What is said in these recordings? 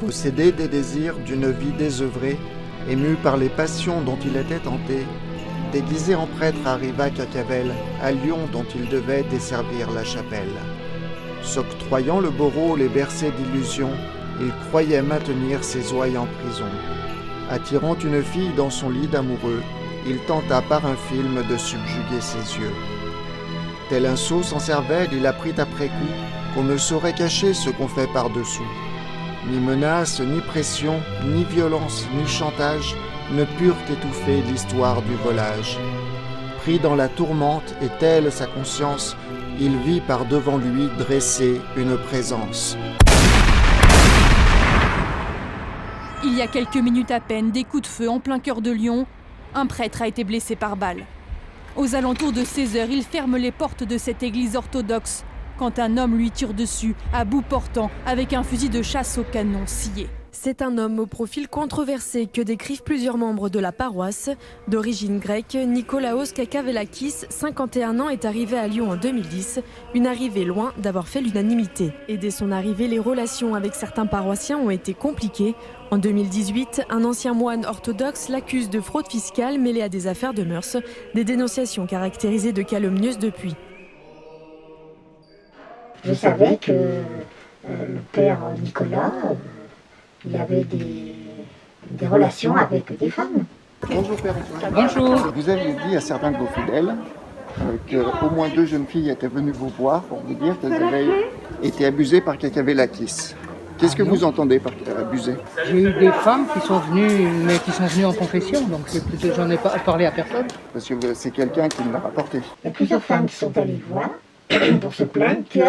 Possédé des désirs d'une vie désœuvrée, ému par les passions dont il était tenté, déguisé en prêtre arriva Cacavel, à Lyon dont il devait desservir la chapelle. S'octroyant le beau rôle et bercé d'illusions, il croyait maintenir ses ouailles en prison. Attirant une fille dans son lit d'amoureux, il tenta par un film de subjuguer ses yeux. Tel un sot sans cervelle, il apprit après coup qu'on ne saurait cacher ce qu'on fait par-dessous. Ni menace, ni pression, ni violence, ni chantage ne purent étouffer l'histoire du volage. Pris dans la tourmente et telle sa conscience, il vit par devant lui dresser une présence. Il y a quelques minutes à peine, des coups de feu en plein cœur de Lyon, un prêtre a été blessé par balle. Aux alentours de 16h, il ferme les portes de cette église orthodoxe quand un homme lui tire dessus, à bout portant, avec un fusil de chasse au canon scié. C'est un homme au profil controversé que décrivent plusieurs membres de la paroisse. D'origine grecque, Nikolaos Kakavelakis, 51 ans, est arrivé à Lyon en 2010, une arrivée loin d'avoir fait l'unanimité. Et dès son arrivée, les relations avec certains paroissiens ont été compliquées. En 2018, un ancien moine orthodoxe l'accuse de fraude fiscale mêlée à des affaires de mœurs, des dénonciations caractérisées de calomnieuses depuis. Je savais que le père Nicolas, il avait des relations avec des femmes. Bonjour Père Antoine. Bonjour. Vous avez dit à certains de vos fidèles qu'au moins 2 jeunes filles étaient venues vous voir pour vous dire qu'elles avaient été abusées par Kakavelakis. Qu'est-ce que vous entendez par abusées? J'ai eu des femmes qui sont venues, mais qui sont venues en confession, donc j'en ai pas parlé à personne. Parce que c'est quelqu'un qui me l'a rapporté. Il y a plusieurs femmes qui sont allées voir pour se plaindre que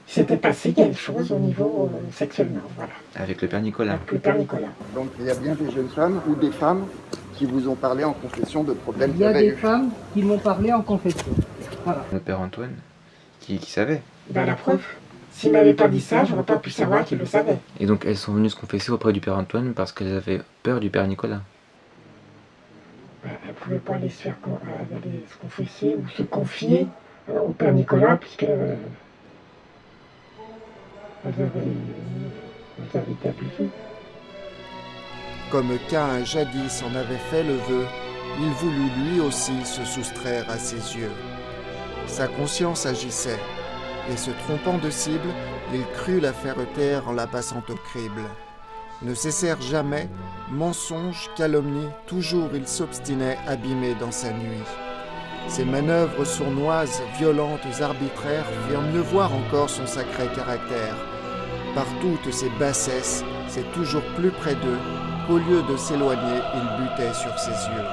s'était passé quelque chose au niveau sexuellement. Voilà. Avec le père Nicolas. Avec le père Nicolas. Donc il y a bien des jeunes femmes ou des femmes qui vous ont parlé en confession de problèmes Il y a qu'il y avait des femmes qui m'ont parlé en confession. Voilà. Le père Antoine, qui savait. Ben, la preuve, s'il m'avait pas dit ça, j'aurais pas pu savoir qu'il le savait. Et donc elles sont venues se confesser auprès du père Antoine parce qu'elles avaient peur du père Nicolas. Ben, elles ne pouvaient pas aller se confesser ou se confier au père Nicolas, puisque elles avaient été abusées. Comme Caïn jadis en avait fait le vœu, il voulut lui aussi se soustraire à ses yeux. Sa conscience agissait, et se trompant de cible, il crut la faire taire en la passant au crible. Ne cessèrent jamais, mensonges, calomnies, toujours il s'obstinait abîmé dans sa nuit. Ses manœuvres sournoises, violentes, arbitraires firent mieux voir encore son sacré caractère. Par toutes ses bassesses, c'est toujours plus près d'eux qu'au lieu de s'éloigner, il butait sur ses yeux.